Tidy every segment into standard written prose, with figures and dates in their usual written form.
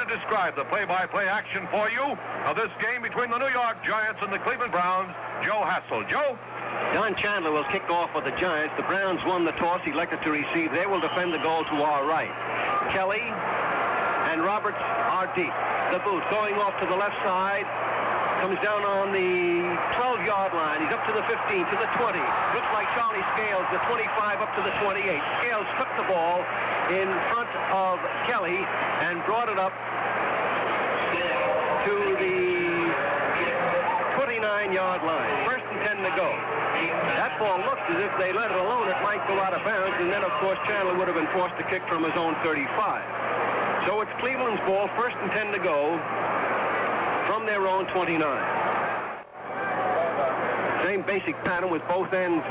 to describe the play-by-play action for you of this game between the New York Giants and the Cleveland Browns, Joe Hassel. Joe? Don Chandler will kick off for the Giants. The Browns won the toss, elected to receive. They will defend the goal to our right. Kelly and Roberts are deep. The boot going off to the left side. Comes down on the 12-yard line. He's up to the 15, to the 20. Looks like Charlie Scales, the 25 up to the 28. Scales took the ball in front of Kelly and brought it up to the 29-yard line. First and 10 to go. That ball looked as if they let it alone. It might go out of bounds, and then, of course, Chandler would have been forced to kick from his own 35. So it's Cleveland's ball, first and 10 to go from their own 29. Same basic pattern with both ends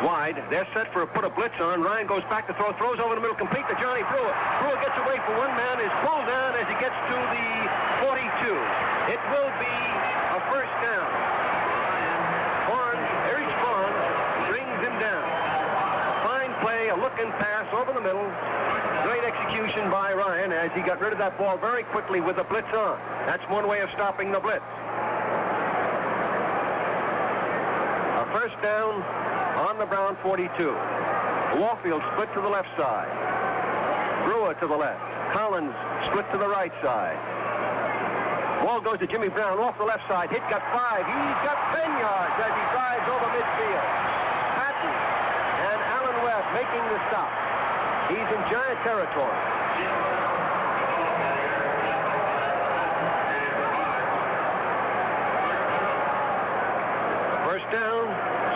wide. They're set for a put a blitz on. Ryan goes back to throw, throws over the middle, complete to Johnny Brewer. Brewer gets away for one man, is pulled down as he gets to the 42. It will be a first down. Erich Vaughn brings him down. Fine play, a look and pass over the middle. Great execution by Ryan as he got rid of that ball very quickly with the blitz on. That's one way of stopping the blitz. A first down on the Brown 42. Warfield split to the left side. Brewer to the left. Collins split to the right side. Ball goes to Jimmy Brown off the left side. Hit got 5. He's got 10 yards as he drives over midfield. Patton and Allen Webb making the stop. He's in Giant territory. First down,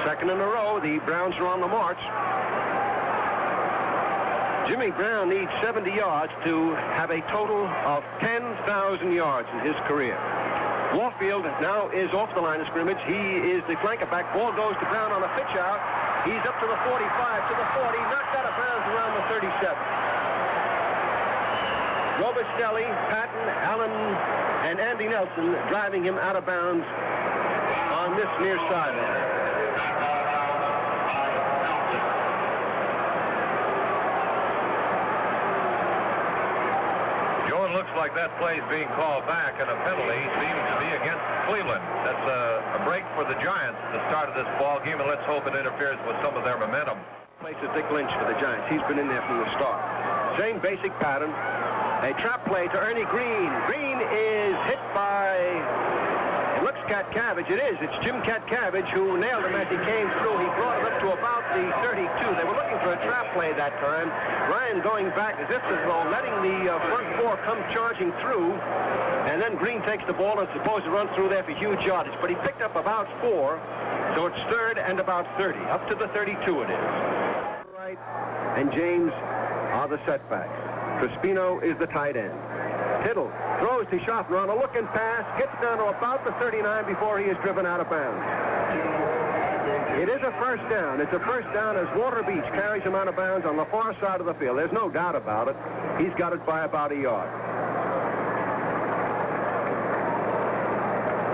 second in a row. The Browns are on the march. Jimmy Brown needs 70 yards to have a total of 10,000 yards in his career. Warfield now is off the line of scrimmage. He is the flanker back. Ball goes to Brown on a pitch out. He's up to the 45, to the 40, knocked out of bounds around the 37. Robustelli, Patton, Allen, and Andy Nelson driving him out of bounds on this near sideline. Looks like that play is being called back, and a penalty seems to be against Cleveland. That's a break for the Giants at the start of this ball game, and let's hope it interferes with some of their momentum. Place is Dick Lynch for the Giants. He's been in there from the start. Same basic pattern. A trap play to Ernie Green. Green is hit by, it looks Cabbage. It is. It's Jim Cabbage who nailed him as he came through. He brought it up to about the 32. They were looking for a trap play that time. Ryan going back as if as though letting the front four come charging through. And then Green takes the ball and is supposed to run through there for huge yardage. But he picked up about 4. So it's third and about 30. Up to the 32 it is. Right. And James are the setbacks. Crispino is the tight end. Tittle throws to Schaffner on a looking pass, gets down to about the 39 before he is driven out of bounds. It is a first down. It's a first down as Walter Beach carries him out of bounds on the far side of the field. There's no doubt about it. He's got it by about a yard.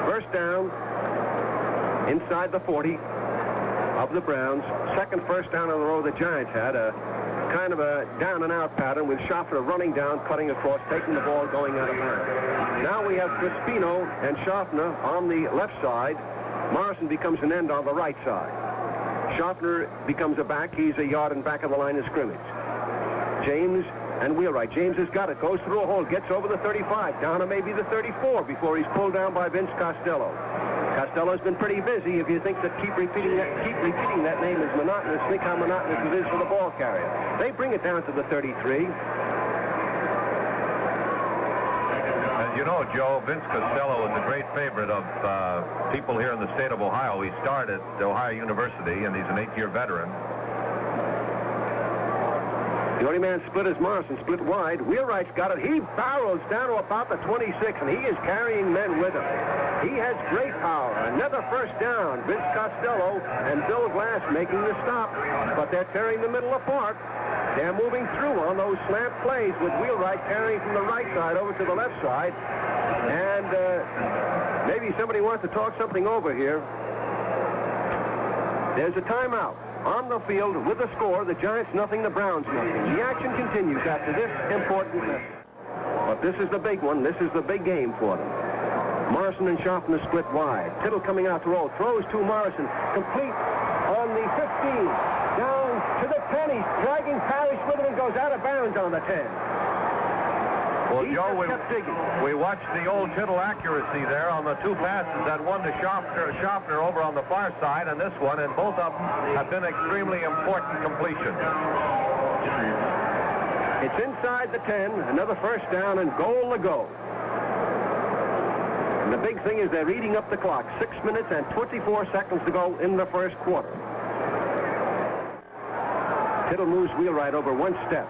First down inside the 40 of the Browns. Second first down in a row the Giants had. A kind of a down-and-out pattern with Schaffner running down, cutting across, taking the ball, going out of bounds. Now we have Crispino and Schaffner on the left side. Morrison becomes an end on the right side. Schaffner becomes a back. He's a yard and back of the line of scrimmage. James and Wheelwright. James has got it. Goes through a hole. Gets over the 35. Down to maybe the 34 before he's pulled down by Vince Costello. Costello's been pretty busy. If you think that keep repeating that name is monotonous, think how monotonous it is for the ball carrier. They bring it down to the 33. And you know, Joe, Vince Costello is a great favorite of people here in the state of Ohio. He started at Ohio University, and he's an 8-year veteran. The only man split is Morrison, split wide. Wheelwright's got it. He barrels down to about the 26, and he is carrying men with him. He has great power. Another first down. Vince Costello and Bill Glass making the stop, but they're tearing the middle apart. They're moving through on those slant plays with Wheelwright carrying from the right side over to the left side. And maybe somebody wants to talk something over here. There's a timeout. On the field with the score, the Giants nothing, the Browns nothing. The action continues after this important message. But But this is the big one. This is the big game for them. Morrison and Schaffner split wide. Tittle coming out to roll. Throws to Morrison. Complete on the 15. Down to the 10. He's dragging Parrish with him and goes out of bounds on the 10. Well, He Joe, just kept digging. we watched the old Tittle accuracy there on the two passes, that one to Schaffner over on the far side, and this one, and both of them have been extremely important completions. It's inside the 10, another first down, and goal to go. And the big thing is they're eating up the clock. 6 minutes and 24 seconds to go in the first quarter. Tittle moves Wheelwright over one step.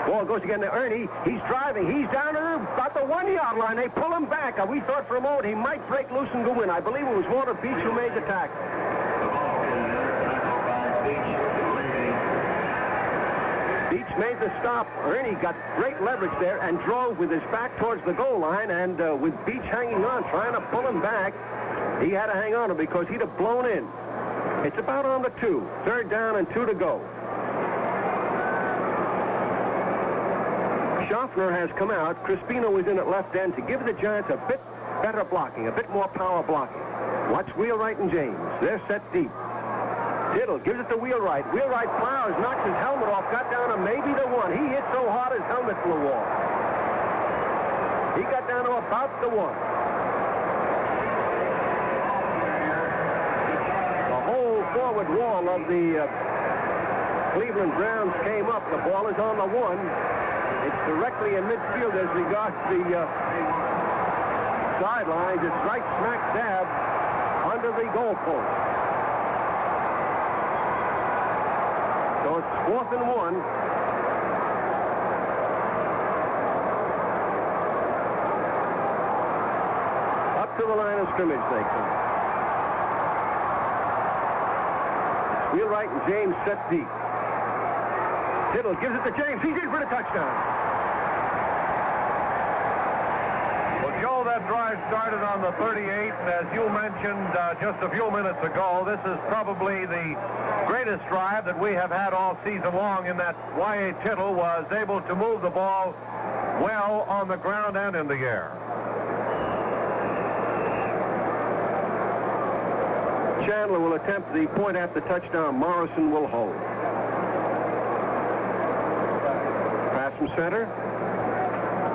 Ball goes again to Ernie. He's driving. He's down to about the 1-yard line. They pull him back. We thought for a moment he might break loose and go in. I believe it was Walter Beach who made the tackle. Beach made the stop. Ernie got great leverage there and drove with his back towards the goal line, and with Beach hanging on, trying to pull him back, he had to hang on to him because he'd have blown in. It's about on the 2. 3rd down and 2 to go. Schaffner has come out. Crispino is in at left end to give the Giants a bit better blocking, a bit more power blocking. Watch Wheelwright and James. They're set deep. Tittle gives it to Wheelwright. Wheelwright plows, knocks his helmet off, got down to maybe the 1. He hit so hard his helmet flew off. He got down to about the 1. The whole forward wall of the Cleveland Browns came up. The ball is on the 1. It's directly in midfield as regards the sidelines. It's right smack dab under the goalpost. So it's 4th and 1. Up to the line of scrimmage they come. Wheelwright and James set deep. Tittle gives it to James. He's in for the touchdown. Well, Joe, that drive started on the 38, and as you mentioned just a few minutes ago, this is probably the greatest drive that we have had all season long, in that Y.A. Tittle was able to move the ball well on the ground and in the air. Chandler will attempt the point after touchdown. Morrison will hold. Pass from center.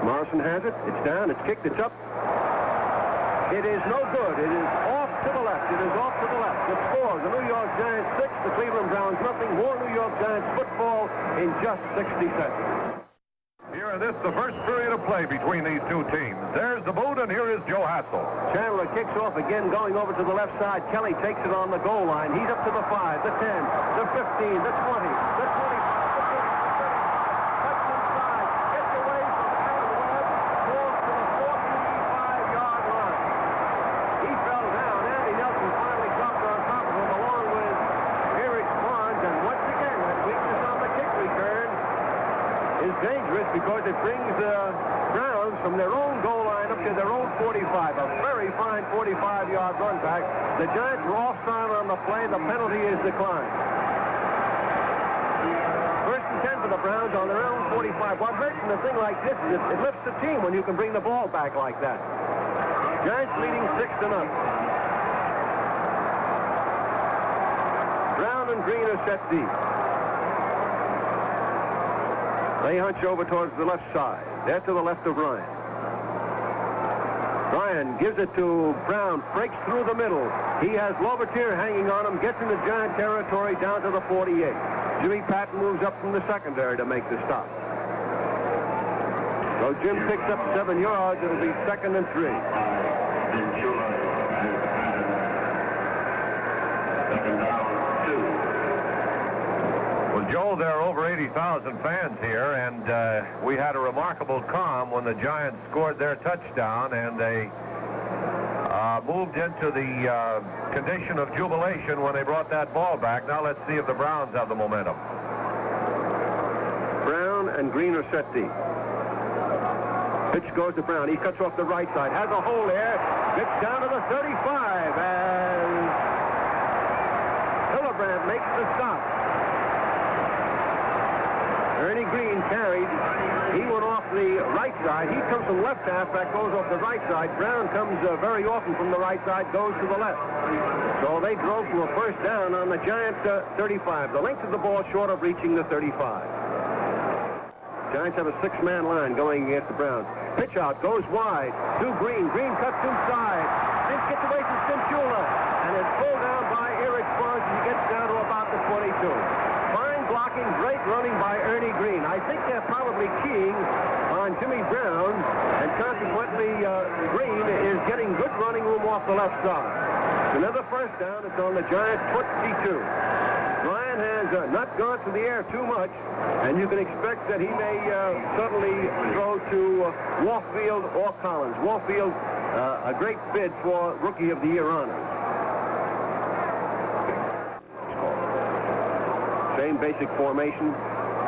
Morrison has it. It's down. It's kicked. It's up. It is no good. It is off to the left. It is off to the left. The score, the New York Giants 6, the Cleveland Browns nothing. More New York Giants football in just 60 seconds. Here in this, the first period of play between these two teams. There's the boot, and here is Joe Hassel. Chandler kicks off again, going over to the left side. Kelly takes it on the goal line. He's up to the 5, the 10, the 15, the 20, the 25, the 30, cuts inside, gets away from Adam Webb, falls to the 45-yard line. He fell down. Andy Nelson finally dropped on top of him, along with Eric Barnes, and once again, that weakness on the kick return is dangerous because it brings the Browns from their own goal line up to their own 45. A very fine 45-yard run back. The Giants were offside on the play. The penalty is declined. 1st and 10 for the Browns on their own 45. What hurts in a thing like this is it lifts the team when you can bring the ball back like that. Giants leading 6-0. Brown and Green are set deep. They hunch over towards the left side. They're to the left of Ryan. Ryan gives it to Brown, breaks through the middle. He has Lovertier hanging on him, gets into Giant territory down to the 48. Jimmy Patton moves up from the secondary to make the stop. So Jim picks up 7 yards. It'll be 2nd and 3. Well, Joe, there are over 80,000 fans here, and we had a remarkable calm when the Giants scored their touchdown, and they moved into the condition of jubilation when they brought that ball back. Now let's see if the Browns have the momentum. Brown and Green are set deep. Pitch goes to Brown. He cuts off the right side. Has a hole there. Gets down to the 35 as Hillebrand makes the stop. Ernie Green carried. He went off the right side. He comes from left halfback, goes off the right side. Brown comes very often from the right side, goes to the left. So they drove to a first down on the Giants 35. The length of the ball short of reaching the 35. Giants have a six-man line going against the Browns. Pitch out, goes wide to Green. Green cuts inside. Then gets away from Cinchula. And is pulled down by Eric Sparks as he gets down to about the 22. Fine blocking, great running by Ernie Green. I think they're probably keying on Jimmy Brown, and consequently Green is getting good running room off the left side. Another first down. It's on the Giants 22. Ryan has not gone to the air too much, and you can expect that he may suddenly throw to Warfield or Collins. Warfield, a great bid for Rookie of the Year honors. Same basic formation.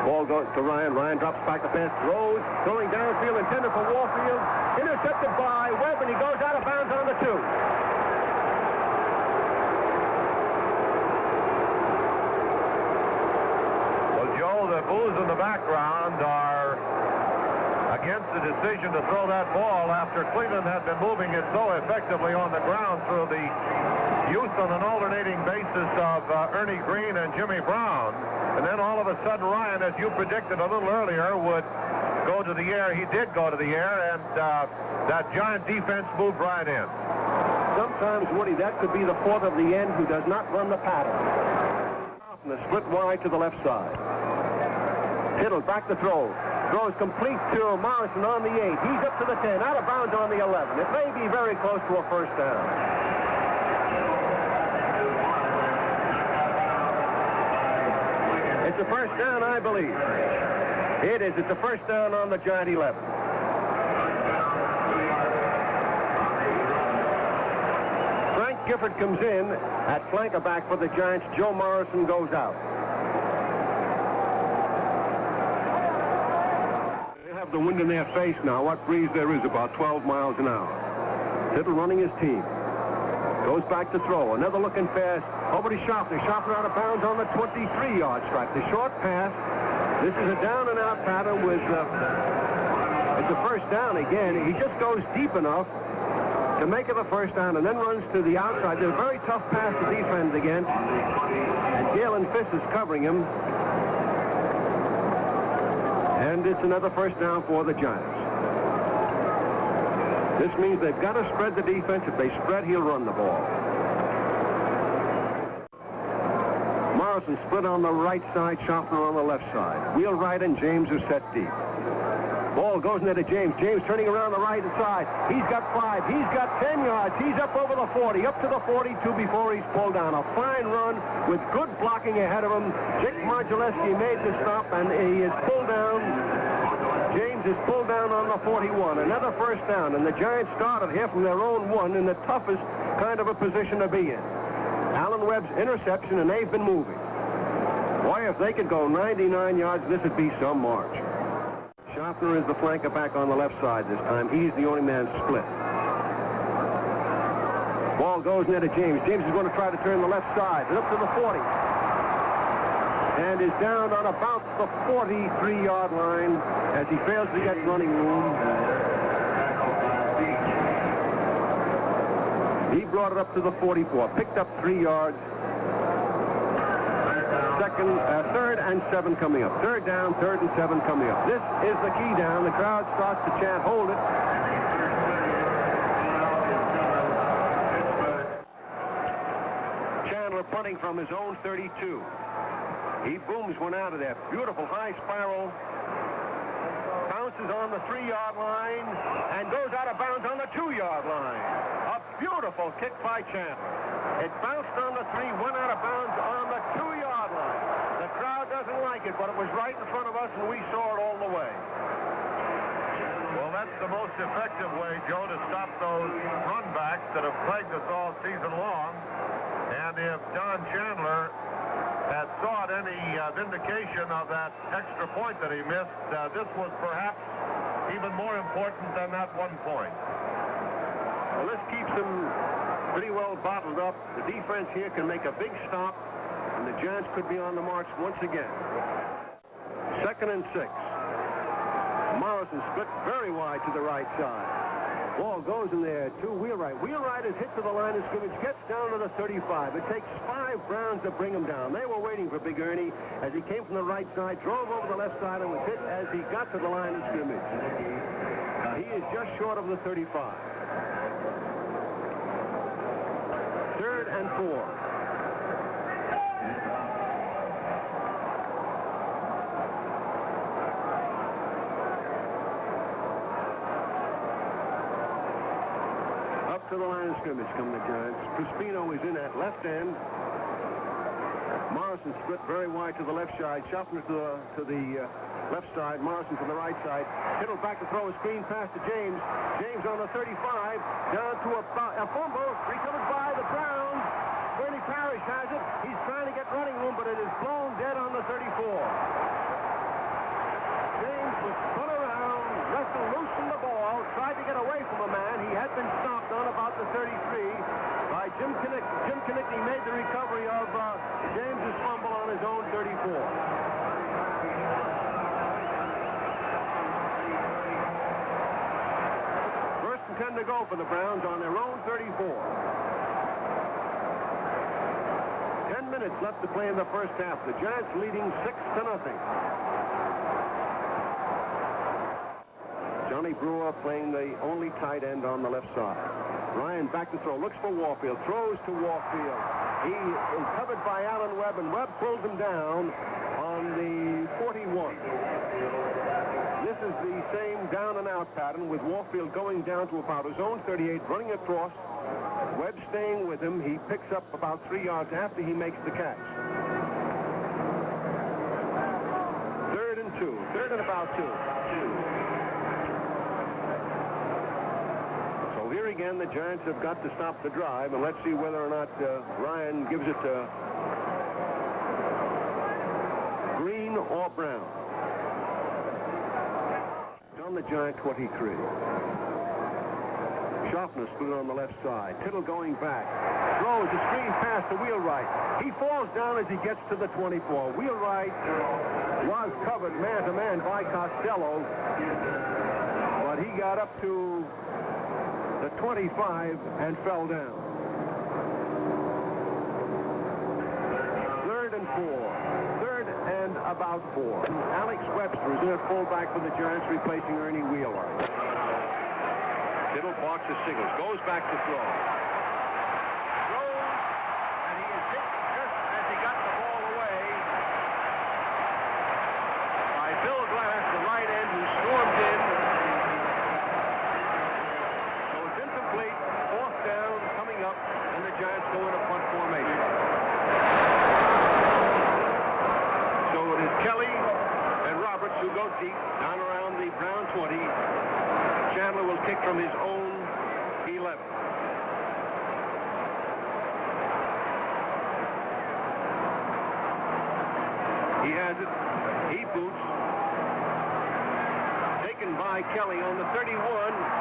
Ball goes to Ryan. Ryan drops back the pass, throws, throwing downfield, intended for Warfield. Intercepted by Webb, and he goes out of bounds on the 2. The boos in the background are against the decision to throw that ball after Cleveland had been moving it so effectively on the ground through the use on an alternating basis of Ernie Green and Jimmy Brown. And then all of a sudden, Ryan, as you predicted a little earlier, would go to the air. He did go to the air, and that Giant defense moved right in. Sometimes, Woody, that could be the fourth of the end who does not run the pattern. And the split wide to the left side. Kittle back to throw. Throws complete to Morrison on the 8. He's up to the 10. Out of bounds on the 11. It may be very close to a first down. It's a first down, I believe. It is. It's a first down on the Giant 11. Frank Gifford comes in at flanker back for the Giants. Joe Morrison goes out. The wind in their face now. What breeze there is, about 12 miles an hour. Little running his team. Goes back to throw. Another looking pass over to Schaffner. Schaffner out of bounds on the 23-yard stripe. The short pass. This is a down and out pattern with it's a first down again. He just goes deep enough to make it a first down and then runs to the outside. There's a very tough pass to defend against. And Galen Fiss is covering him. And it's another first down for the Giants. This means they've got to spread the defense. If they spread, he'll run the ball. Morrison split on the right side, Schaffner on the left side. Wheel right, and James is set deep. Ball goes into James. James turning around the right side. He's got 5. He's got 10 yards. He's up over the 40, up to the 42 before he's pulled down. A fine run with good blocking ahead of him. Jake Margileski made the stop, and he is pulled down. James is pulled down on the 41. Another first down, and the Giants started here from their own 1 in the toughest kind of a position to be in. Alan Webb's interception, and they've been moving. Boy, if they could go 99 yards, this would be some march. Schaffner is the flanker back on the left side this time. He's the only man split. Ball goes near to James. James is going to try to turn the left side. And up to the 40. And is down on about the 43-yard line as he fails to get running room. He brought it up to the 44. Picked up 3 yards. Third and 7 coming up. Third down, 3rd and 7 coming up. This is the key down. The crowd starts to chant, hold it. Chandler punting from his own 32. He booms one out of there. Beautiful high spiral. Bounces on the 3-yard line and goes out of bounds on the 2-yard line. A beautiful kick by Chandler. It bounced on the 3, went out of bounds on the 2-yard line. The crowd doesn't like it, but it was right in front of us, and we saw it all the way. Well, that's the most effective way, Joe, to stop those runbacks that have plagued us all season long. And if Don Chandler had sought any vindication of that extra point that he missed, this was perhaps even more important than that 1 point. Well, this keeps them pretty well bottled up. The defense here can make a big stop, and the Giants could be on the march once again. 2nd and 6. Morrison split very wide to the right side. Ball goes in there to Wheelwright. Wheelwright is hit to the line of scrimmage, gets down to the 35. It takes 5 Browns to bring him down. They were waiting for Big Ernie as he came from the right side, drove over the left side, and was hit as he got to the line of scrimmage. He is just short of the 35. 3rd and 4. To the line of scrimmage come the Giants. Crispino is in at left end. Morrison split very wide to the left side. Shuffler to the left side. Morrison to the right side. Kittle back to throw a screen pass to James. James on the 35. Down to a fumble. Recovered by the Browns. Bernie Parrish has it. He's trying to get running room, but it is blown dead on the 34. James was spun around, wrestled loose from the ball, tried to get away from a man. He had been stopped on about the 33 by Jim Kinnickney. Jim Kinnickney made the recovery of James's fumble on his own 34. First and 10 to go for the Browns on their own 34. 10 minutes left to play in the first half. The Giants leading 6-0. Johnny Brewer playing the only tight end on the left side. Ryan back to throw, looks for Warfield, throws to Warfield. He is covered by Allen Webb, and Webb pulls him down on the 41. This is the same down and out pattern with Warfield going down to about his own 38, running across. Webb staying with him. He picks up about 3 yards after he makes the catch. 3rd and 2. 3rd and about 2. Here again, the Giants have got to stop the drive, and let's see whether or not Ryan gives it to Green or Brown. On the Giant 23. Schaffner split on the left side. Tittle going back. Throws a screen pass to Wheelwright. He falls down as he gets to the 24. Wheelwright was covered man-to-man by Costello, but he got up to the 25 and fell down. 3rd and 4. 3rd and about 4. Alex Webster is in at fullback for the Giants, replacing Ernie Wheeler. Kittle barks his signals, goes back to throw. Throws, and he is hit just as he got the ball away by Bill Glass, the right end, who stormed in. Giants go in a punt formation. So it is Kelly and Roberts who go deep down around the Brown 20. Chandler will kick from his own 11. He has it. He boots. Taken by Kelly on the 31.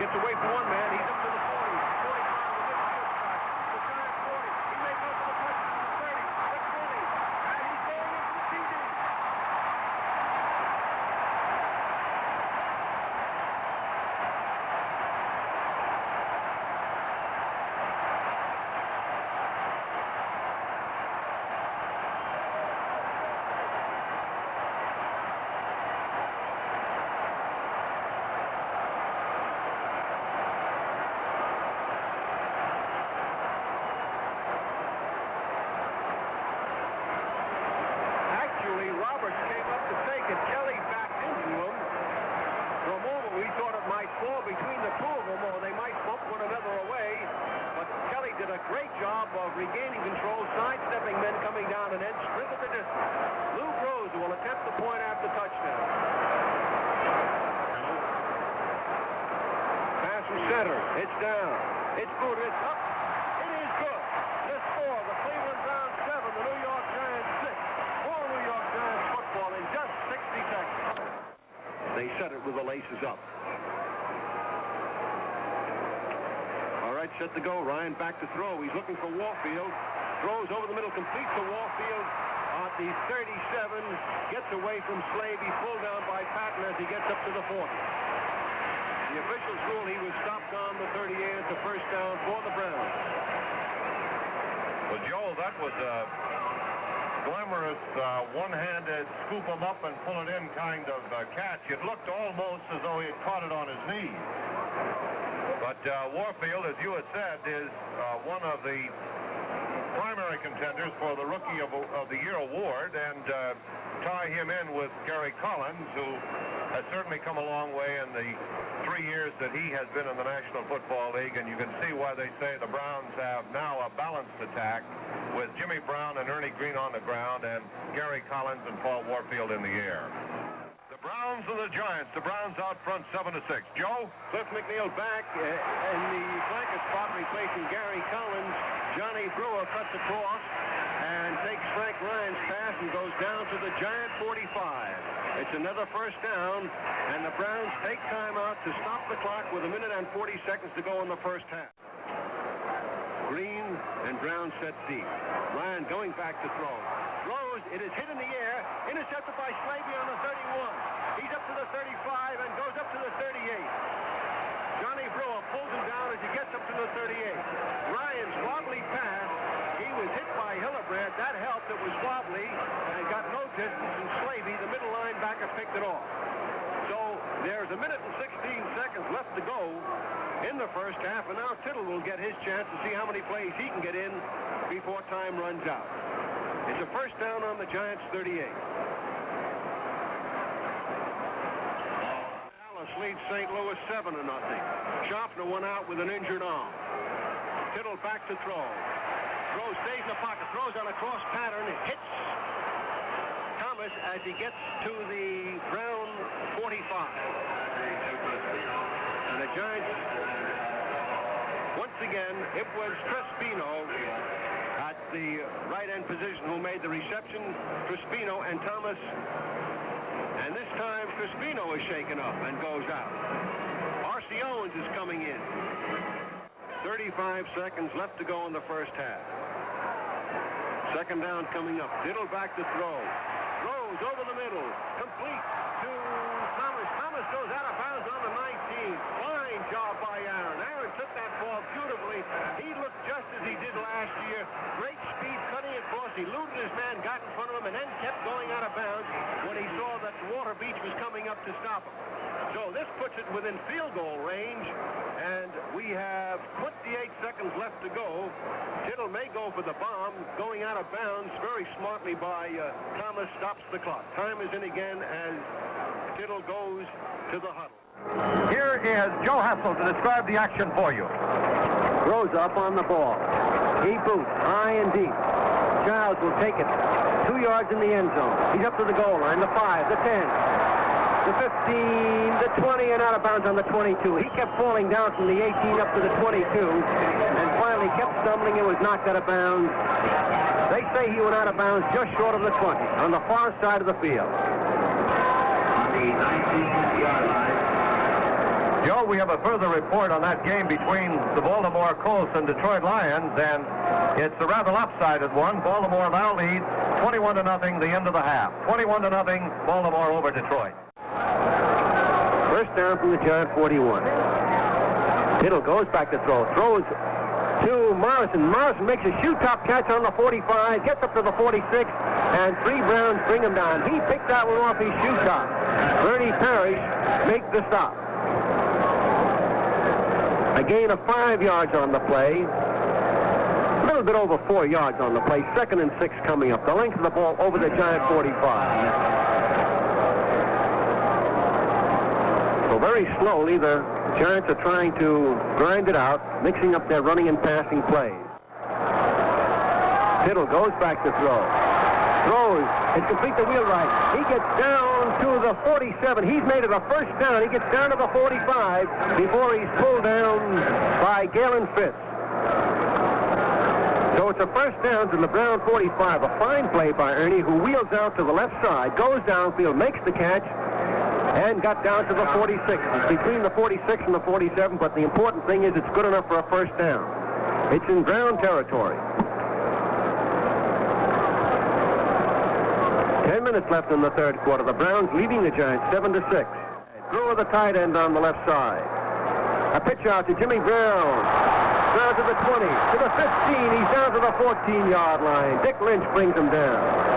Gets away from one man. He's up to the 40. 60 seconds. They set it with the laces up. All right, set to go. Ryan back to throw. He's looking for Warfield. Throws over the middle, completes to Warfield. the 37, gets away from Slavey, pulled down by Patton as he gets up to the 40. The officials rule he was stopped on the 38 at the first down for the Browns. Well, Joe, that was a glamorous one-handed scoop him up and pull it in kind of catch. It looked almost as though he had caught it on his knee. But Warfield, as you had said, is one of the primary contenders for the Rookie of the Year award, and tie him in with Gary Collins, who has certainly come a long way in the 3 years that he has been in the National Football League, and you can see why they say the Browns have now a balanced attack with Jimmy Brown and Ernie Green on the ground and Gary Collins and Paul Warfield in the air. The Browns and the Giants. The Browns out front 7-6. Joe? Cliff McNeil back in the blanket spot replacing Gary Collins. Johnny Brewer cuts across and takes Frank Ryan's pass and goes down to the Giant 45. It's another first down, and the Browns take time out to stop the clock with 1 minute and 40 seconds to go in the first half. Green and Brown set deep. Ryan going back to throw. Throws, it is hit in the air, intercepted by Slavey on the 31. He's up to the 35 and goes up to the 38. Johnny Brewer pulls him down as he gets up to the 38. Ryan's wobbly pass, he was hit by Hillebrand. That helped. It was wobbly and got no distance, and Slavey, the middle linebacker, picked it off. So there's 1 minute and 16 seconds left to go in the first half, and now Tittle will get his chance to see how many plays he can get in before time runs out. It's a first down on the Giants' 38. Dallas leads St. Louis 7-0. Schaffner went out with an injured arm. Tittle back to throw. Throw, stays in the pocket, throws on a cross pattern, hits Thomas as he gets to the Brown 45. And the Giants, once again, it was Crespino at the right end position who made the reception. Crespino and Thomas. And this time Crespino is shaken up and goes out. R.C. Owens is coming in. 35 seconds left to go in the first half. Second down coming up. Tittle back to throw. Throws over the middle. Complete to Thomas. Thomas goes out of bounds on the 19. Fine job by Aaron. Aaron took that ball beautifully. He looked just as he did last year. Great speed cutting across. He eluded his man, got in front of him, and then kept going out of bounds when he saw that Water Beach was coming up to stop him. So this puts it within field goal range, and we have 28 seconds left to go. Tittle may go for the bomb, going out of bounds very smartly by Thomas, stops the clock. Time is in again as Tittle goes to the huddle. Here is Joe Hassel to describe the action for you. Throws up on the ball. He boots high and deep. Giles will take it 2 yards in the end zone. He's up to the goal line, the 5, the 10, the 15, the 20, and out of bounds on the 22. He kept falling down from the 18 up to the 22, and finally kept stumbling and was knocked out of bounds. They say he went out of bounds just short of the 20, on the far side of the field. Joe, we have a further report on that game between the Baltimore Colts and Detroit Lions, and it's a rather lopsided one. Baltimore now leads 21-0 the end of the half. 21-0 Baltimore over Detroit. First down from the Giant 41. Tittle goes back to throw. Throws to Morrison. Morrison makes a shoe-top catch on the 45, gets up to the 46, and 3 Browns bring him down. He picked that one off his shoe-top. Bernie Parrish makes the stop. A gain of 5 yards on the play. A little bit over 4 yards on the play. 2nd and 6 coming up. The length of the ball over the Giant 45. So very slowly, the Giants are trying to grind it out, mixing up their running and passing plays. Tittle goes back to throw. Throws. It's complete to Wheelwright. He gets down to the 47. He's made it a first down. He gets down to the 45 before he's pulled down by Galen Fitz. So it's a first down to the Brown 45. A fine play by Ernie, who wheels out to the left side, goes downfield, makes the catch, and got down to the 46. It's between the 46 and the 47, but the important thing is it's good enough for a first down. It's in Brown territory. 10 minutes left in the third quarter. The Browns leading the Giants 7-6. Throw of the tight end on the left side. A pitch out to Jimmy Brown. Down to the 20, to the 15. He's down to the 14-yard line. Dick Lynch brings him down.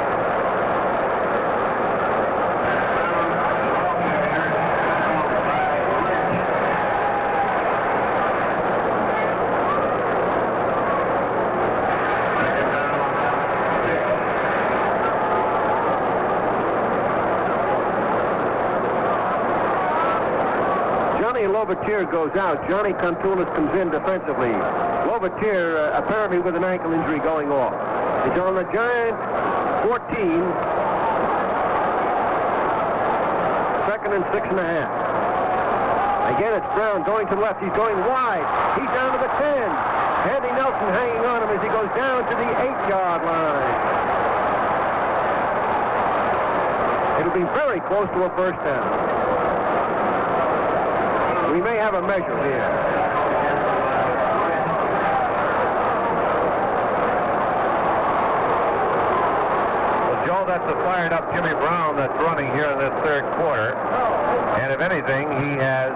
Lovatier goes out. Johnny Contulis comes in defensively. Lovatier apparently with an ankle injury going off. He's on the Giant 14. Second and 6.5. Again, it's Brown going to the left. He's going wide. He's down to the 10. Andy Nelson hanging on him as he goes down to the 8-yard line. It'll be very close to a first down. We may have a measure here. Well, Joe, that's a fired-up Jimmy Brown that's running here in this third quarter. And if anything, he has,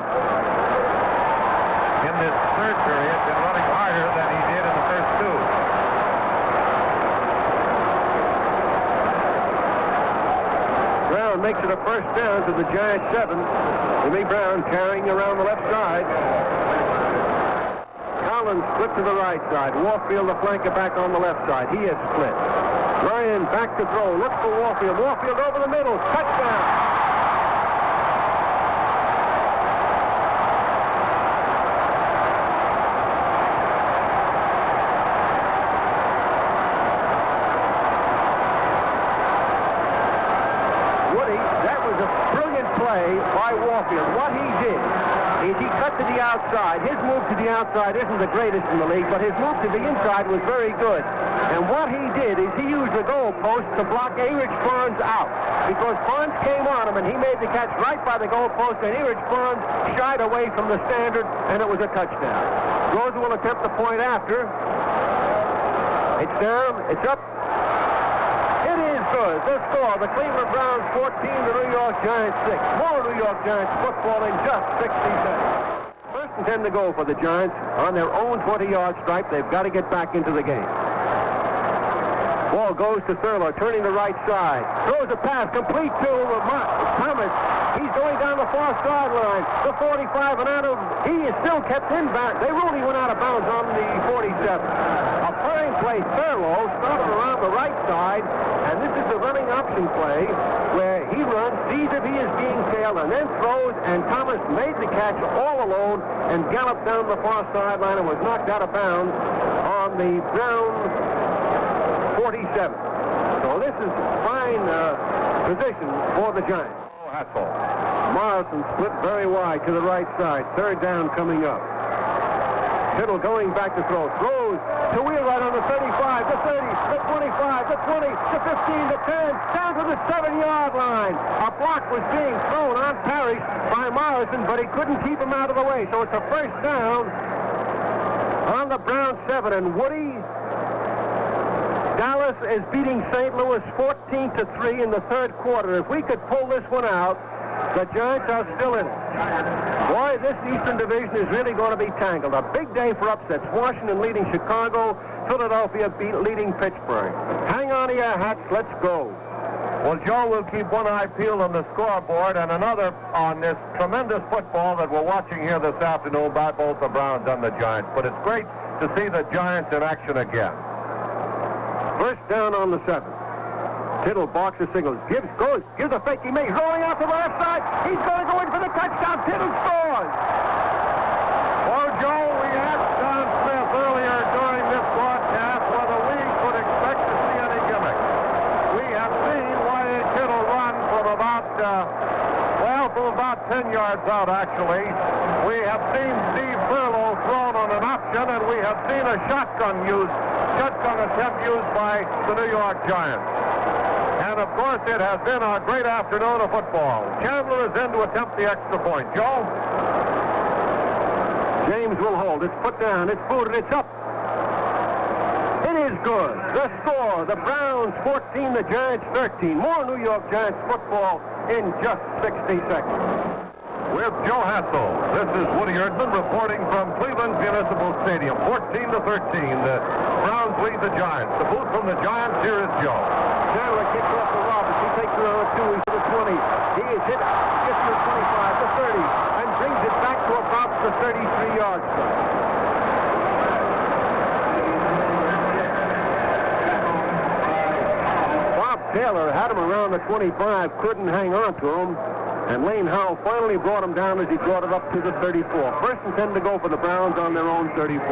in this third period, been running harder than he did in the first two. Brown makes it a first down to the Giants 7. Jimmy Brown carrying around the left side. Collins split to the right side. Warfield, the flanker, back on the left side. He is split. Ryan back to throw. Looks for Warfield. Warfield over the middle. Touchdown. What he did is he cut to the outside. His move to the outside isn't the greatest in the league, but his move to the inside was very good. And what he did is he used the goalpost to block Erich Barnes out, because Barnes came on him and he made the catch right by the goalpost, and Erich Barnes shied away from the standard, and it was a touchdown. Rosa will attempt the point after. It's down. It's up. Good. The score, the Cleveland Browns 14, the New York Giants 6. More New York Giants football in just 60 seconds. First and 10 to go for the Giants on their own 20-yard stripe. They've got to get back into the game. Ball goes to Thurlow, turning the right side. Throws a pass, complete to Thomas. He's going down the far sideline. The 45 and out of, he is still kept in back. They really went out of bounds on the 47. A fine play. Thurlow started around the right side, and this is the running option play where he runs, sees if he is being tailed, and then throws, and Thomas made the catch all alone and galloped down the far sideline and was knocked out of bounds on the Brown 47. So this is fine position for the Giants. Hassel. Morrison split very wide to the right side. Third down coming up. Kittle going back to throw. Throws to Wheelwright on the 35, the 30, the 25, the 20, the 15, the 10, down to the 7-yard line. A block was being thrown on Parrish by Morrison, but he couldn't keep him out of the way. So it's a first down on the Browns 7. And Woody, Dallas is beating St. Louis 14-3 in the third quarter. If we could pull this one out, the Giants are still in it. Boy, this Eastern Division is really going to be tangled. A big day for upsets. Washington leading Chicago. Philadelphia leading Pittsburgh. Hang on to your hats. Let's go. Well, Joe, will keep one eye peeled on the scoreboard and another on this tremendous football that we're watching here this afternoon by both the Browns and the Giants. But it's great to see the Giants in action again. First down on the 7. Kittle barks the signals. Gives a fake. He makes, rolling out to the left side. He's going to go in for the touchdown. Kittle scores. Well, Joe, we asked Don Smith earlier during this broadcast whether we could expect to see any gimmick. We have seen Wyatt Kittle run from about 10 yards out, actually. We have seen Steve Thurlow thrown on an option, and we have seen a shotgun attempt used by the New York Giants. And, of course, it has been a great afternoon of football. Chandler is in to attempt the extra point. Joe? James will hold. It's put down. It's booted. It's up. It is good. The score, the Browns 14, the Giants 13. More New York Giants football in just 60 seconds. With Joe Hassel, this is Woody Erdman reporting from Cleveland Municipal Stadium. 14-13, the Browns lead the Giants. The boot from the Giants, here is Joe. Chandler kicks off to Roberts. He takes it on a 2. He's to the 20. He is hit, gets to the 25, the 30, and brings it back to about the 33-yard line. Bob Taylor had him around the 25, couldn't hang on to him. And Lane Howell finally brought him down as he brought it up to the 34. First and 10 to go for the Browns on their own 34.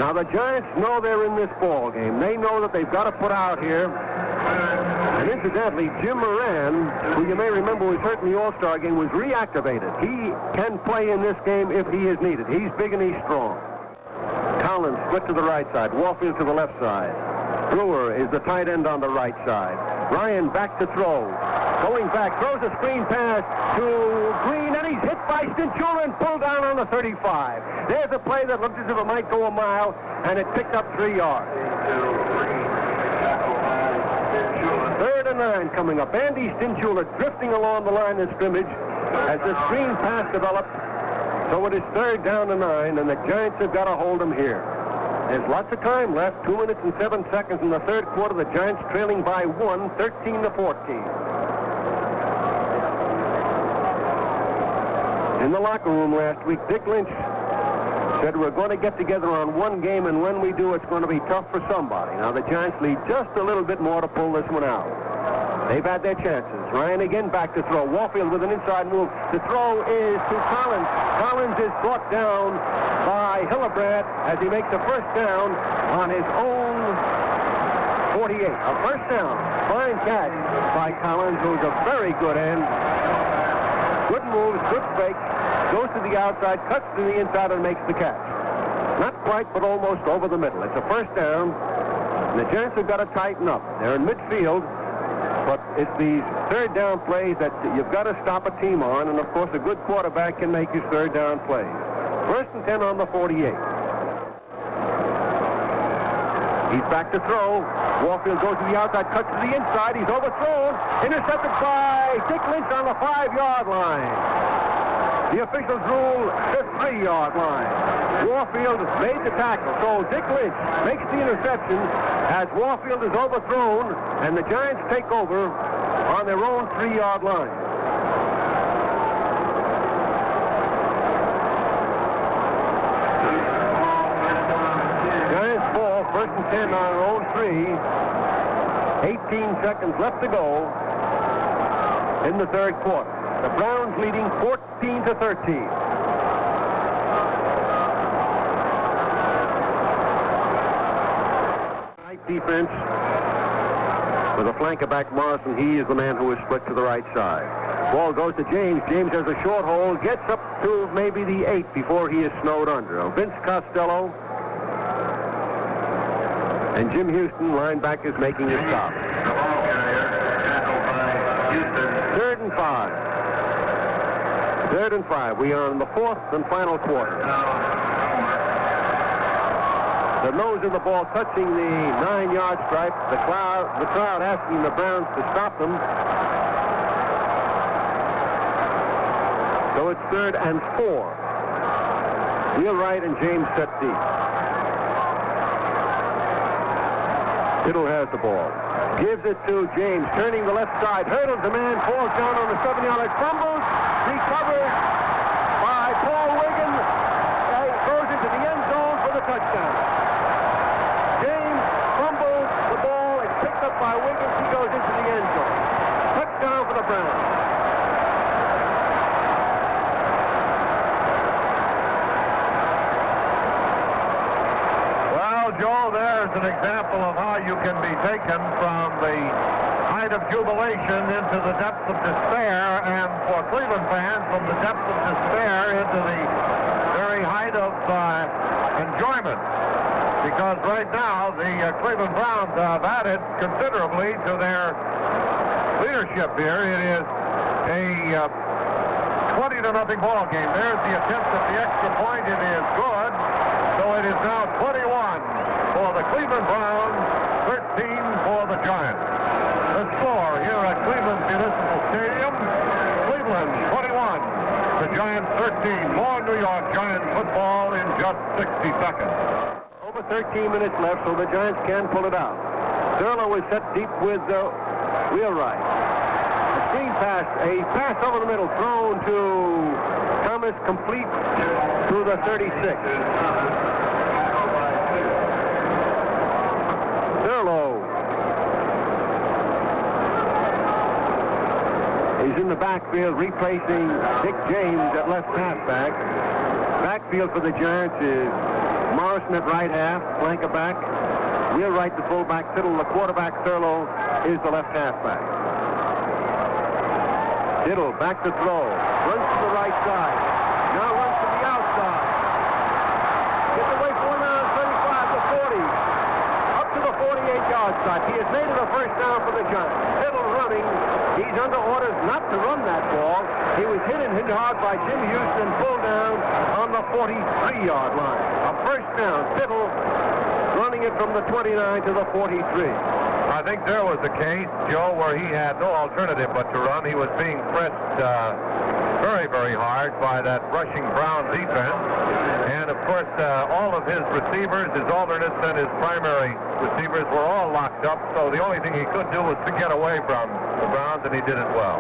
Now the Giants know they're in this ball game. They know that they've got to put out here. And incidentally, Jim Moran, who you may remember was hurt in the All-Star game, was reactivated. He can play in this game if he is needed. He's big and he's strong. Collins split to the right side. Warfield to the left side. Brewer is the tight end on the right side. Ryan back to throw. Going back, throws a screen pass to Green, and he's hit by Stinchula and pulled down on the 35. There's a play that looked as if it might go a mile, and it picked up 3 yards. 3rd and 9 coming up. Andy Stinchula drifting along the line of scrimmage as the screen pass develops. So it is 3rd down and 9, and the Giants have got to hold them here. There's lots of time left, 2 minutes and 7 seconds in the 3rd quarter. The Giants trailing by 1, 13-14. In the locker room last week, Dick Lynch said we're going to get together on one game, and when we do, it's going to be tough for somebody. Now, the Giants need just a little bit more to pull this one out. They've had their chances. Ryan again back to throw. Warfield with an inside move. The throw is to Collins. Collins is brought down by Hillebrand as he makes a first down on his own 48. A first down. Fine catch by Collins, who's a very good end. Good moves, good fake, goes to the outside, cuts to the inside, and makes the catch. Not quite, but almost over the middle. It's a first down, and the Giants have got to tighten up. They're in midfield, but it's these 3rd down plays that you've got to stop a team on, and of course a good quarterback can make his 3rd down plays. 1st and 10 on the 48. He's back to throw. Warfield goes to the outside, cuts to the inside. He's overthrown. Intercepted by Dick Lynch on the 5-yard line. The officials rule the 3-yard line. Warfield made the tackle. So Dick Lynch makes the interception as Warfield is overthrown, and the Giants take over on their own 3-yard line. Giants ball, 1st and 10 on their own 3. 18 seconds left to go in the 3rd quarter. The Browns leading 14-13. Right defense with a flanker back Morrison. He is the man who is split to the right side. Ball goes to James. James has a short hold, gets up to maybe the 8 before he is snowed under. Vince Costello and Jim Houston, linebackers, making a stop. 3rd and 5. 3rd and 5. We are in the 4th and final quarter. The nose of the ball touching the 9-yard stripe. The crowd asking the Browns to stop them. So it's 3rd and 4. Wheelwright and James set deep. Kittle has the ball. Gives it to James, turning the left side. Hurdles the man, falls down on the 7-yard line. Fumbles. Recovered by Paul Wiggin. Goes into the end zone for the touchdown. James fumbles the ball. It's picked up by Wiggins. He goes into the end zone. Touchdown for the Browns. Joe, there's an example of how you can be taken from the height of jubilation into the depths of despair, and for Cleveland fans, from the depths of despair into the very height of enjoyment. Because right now, the Cleveland Browns have added considerably to their leadership here. It is a 20-0 ball game. There's the attempt at the extra point. It is good. So it is now 21 for the Cleveland Browns More New York Giants football in just 60 seconds. Over 13 minutes left, so the Giants can pull it out. Thurlow is set deep with Wheelwright. A screen pass, a pass over the middle, thrown to Thomas, complete to the 36. Thurlow. He's in the backfield replacing Dick James at left halfback. Backfield for the Giants is Morrison at right half, flanker back. Wheelwright the fullback, Tittle the quarterback, Thurlow is the left halfback. Tittle back to throw, runs to the right side, now runs to the outside. Gets away from 35 to 40, up to the 48-yard side. He has made it a first down for the Giants. Tittle running. He's under orders not to run that ball. He was hit hard by Jim Houston, pulled down on the 43-yard line. A first down. Tittle running it from the 29 to the 43. I think there was a case, Joe, where he had no alternative but to run. He was being pressed very, very hard by that rushing Brown defense. And, of course, all of his receivers, his alternates, and his primary receivers were all locked up. So the only thing he could do was to get away from the Browns, and he did it well.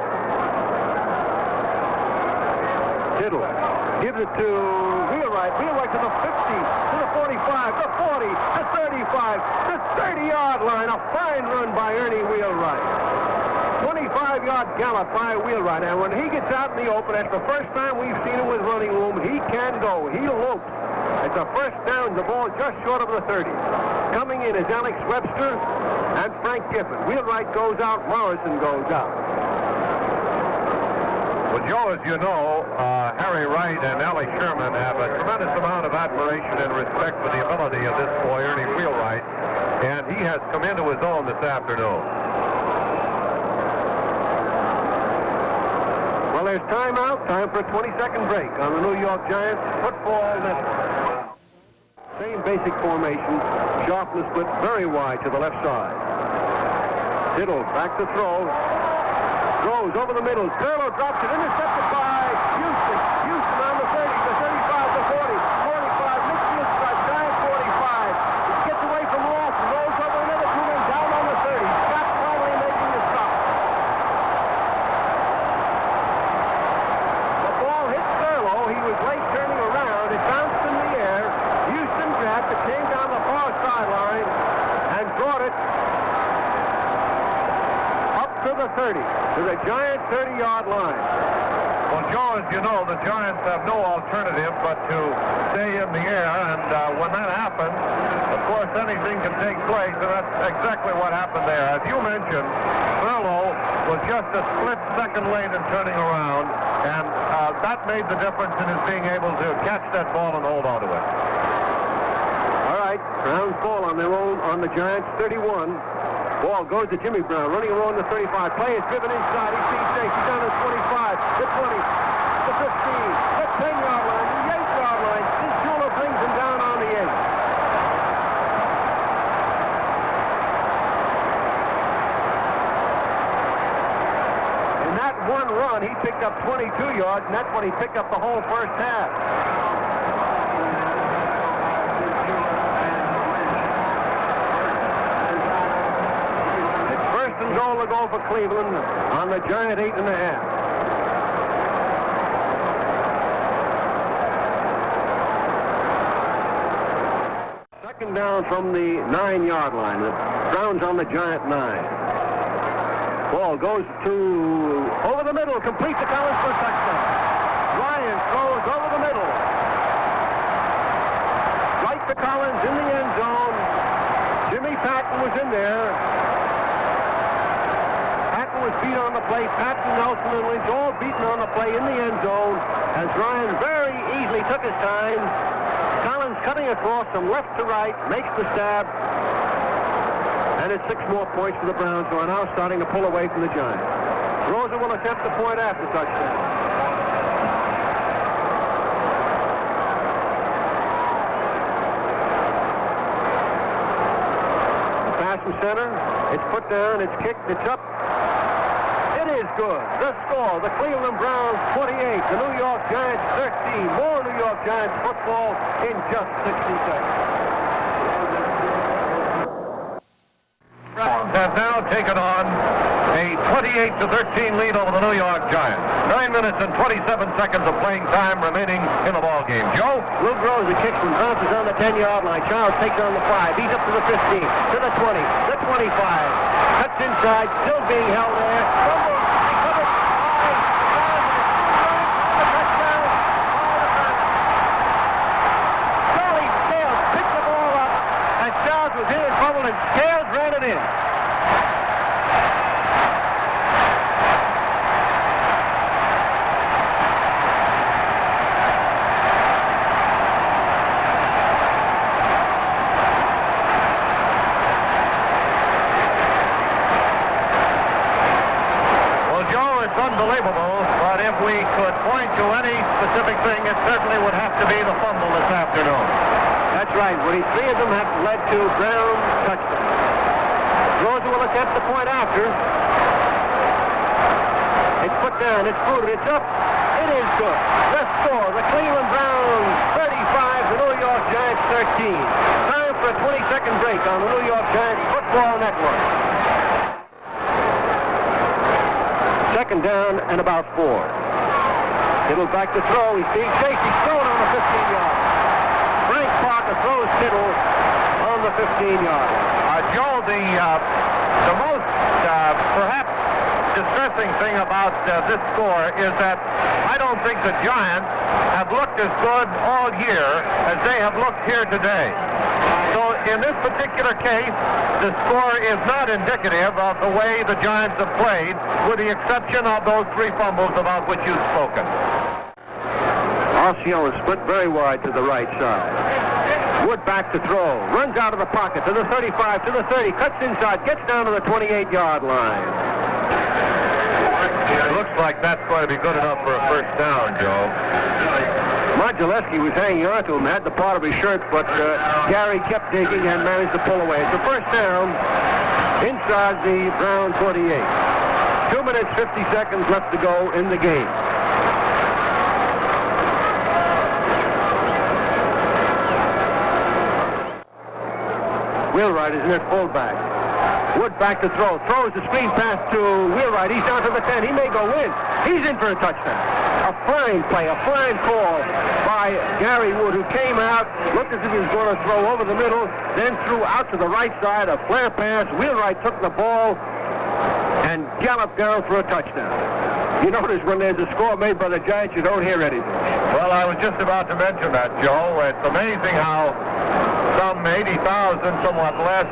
Tittle gives it to Wheelwright. Wheelwright to the 50, to the 45, the 40, the 35, the 30-yard line. A fine run by Ernie Wheelwright. 25-yard gallop by Wheelwright. And when he gets out in the open, that's the first time we've seen him with running room. He can go. He lopes. It's a first down, the ball just short of the 30. Coming in is Alex Webster and Frank Giffen. Wheelwright goes out. Morrison goes out. Well, Joe, as you know, Harry Wright and Allie Sherman have a tremendous amount of admiration and respect for the ability of this boy, Ernie Wheelwright, and he has come into his own this afternoon. Well, there's timeout, time for a 20-second break on the New York Giants football network. Same basic formation, sharpness split very wide to the left side. Tittle back to throw. Throws over the middle. Thurlow drops it, intercepted by Houston. Houston on the 30, the 35, the 40, 45, midfield strike, Giant 45. He gets away from Lawson, rolls over another 2 men down on the 30. Scott finally making the stop. The ball hit Thurlow. He was late turning around. It bounced in the air. Houston grabbed it, came down the far sideline, and brought it up to the 30. To the Giant 30-yard line. Well, Joe, as you know, the Giants have no alternative but to stay in the air, and when that happens, of course, anything can take place, and that's exactly what happened there. As you mentioned, Thurlow was just a split second late in turning around, and that made the difference in his being able to catch that ball and hold on to it. All right, Browns ball on their own on the Giants 31. Ball goes to Jimmy Brown, running along the 35. Play is driven inside. He sees safe. He's down to 25, the 20, the 15, the 10-yard line, the 8-yard line. Shula brings him down on the 8. In that one run, he picked up 22 yards, and that's what he picked up the whole first half. Goal to go for Cleveland on the Giant 8.5. Second down from the 9-yard line. The Browns on the Giant 9. Ball goes to over the middle, complete to Collins for a touchdown. Ryan throws over the middle. Right to Collins in the end zone. Jimmy Patton was in there. Was beat on the play. Patton, Nelson, and Lynch all beaten on the play in the end zone as Ryan very easily took his time. Collins cutting across from left to right, makes the stab. And it's 6 more points for the Browns, who are now starting to pull away from the Giants. Rosa will attempt the point after touchdown. The pass from center. It's put down. It's kicked. It's up. is good. The score, the Cleveland Browns 28, the New York Giants 13. More New York Giants football in just 60 seconds. Browns have now taken on a 28-13 lead over the New York Giants. 9 minutes and 27 seconds of playing time remaining in the ball game. Joe? Luke Rose, the kickman, bounces on the 10-yard line. Charles takes on the 5. He's up to the 15, to the 20, the 25. Cuts inside, still being held there. Fumble, recovered. Charlie Scales picked the ball up as Charles was in his bubble, and Scales ran it in. Unbelievable, but if we could point to any specific thing, it certainly would have to be the fumble this afternoon. That's right. Woody, 3 of them have led to Brown touchdowns. Rosa will attempt the point after. It's put down. It's booted. It's up. It is good. The score, the Cleveland Browns 35, the New York Giants 13. Time for a 20-second break on the New York Giants Football Network. Second down and about 4. Kittle back to throw. He's being chased. He's thrown on the 15-yard. Frank Parker throws Kittle on the 15-yard. Joe, the most perhaps distressing thing about this score is that I don't think the Giants have looked as good all year as they have looked here today. So in this particular case, the score is not indicative of the way the Giants have played, with the exception of those 3 fumbles about which you've spoken. Alcione is split very wide to the right side. Wood back to throw. Runs out of the pocket to the 35, to the 30. Cuts inside. Gets down to the 28-yard line. It looks like that's going to be good enough for a first down, Joe. Modulewski was hanging on to him, had the part of his shirt, but Gary kept digging and managed to pull away. It's a first down inside the Brown 28. 2 minutes, 50 seconds left to go in the game. Wheelwright is in at fullback. Wood back to throw. Throws the screen pass to Wheelwright. He's down to the 10. He may go in. He's in for a touchdown. A fine play, a fine call by Gary Wood, who came out, looked as if he was going to throw over the middle, then threw out to the right side, a flare pass. Wheelwright took the ball and galloped down for a touchdown. You notice when there's a score made by the Giants, you don't hear anything. Well, I was just about to mention that, Joe. It's amazing how some 80,000, somewhat less,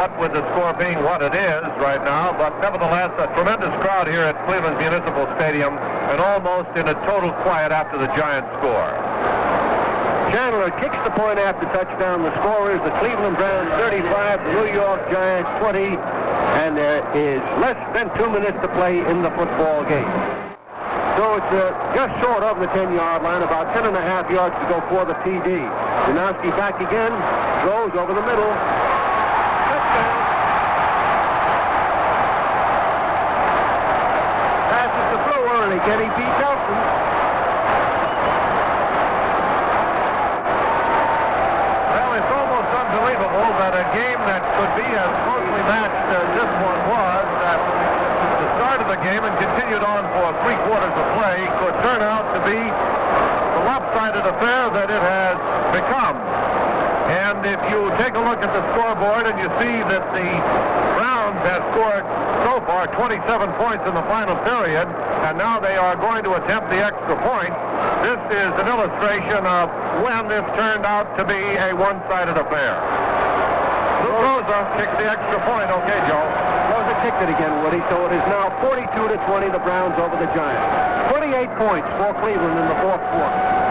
what with the score being what it is right now, but nevertheless a tremendous crowd here at Cleveland Municipal Stadium, and almost in a total quiet after the Giants score. Chandler kicks the point after touchdown. The score is the Cleveland Browns 35, the New York Giants 20, and there is less than 2 minutes to play in the football game. So it's just short of the 10-yard line, about 10.5 yards to go for the TD. Janowski back again, throws over the middle. Touchdown. Passes to throw early. Can he beat Nelson? Well, it's almost unbelievable that a game that could be as closely matched as this one was, at the start of the game and continued on for 3 quarters of play, could turn out to be the lopsided affair that it has become. And if you take a look at the scoreboard and you see that the Browns have scored so far 27 points in the final period, and now they are going to attempt the extra point, this is an illustration of when this turned out to be a one-sided affair. Rosa kicks the extra point. Okay, Joe. Rosa kicked it again, Woody, so it is now 42-20, the Browns over the Giants. 28 points for Cleveland in the fourth quarter.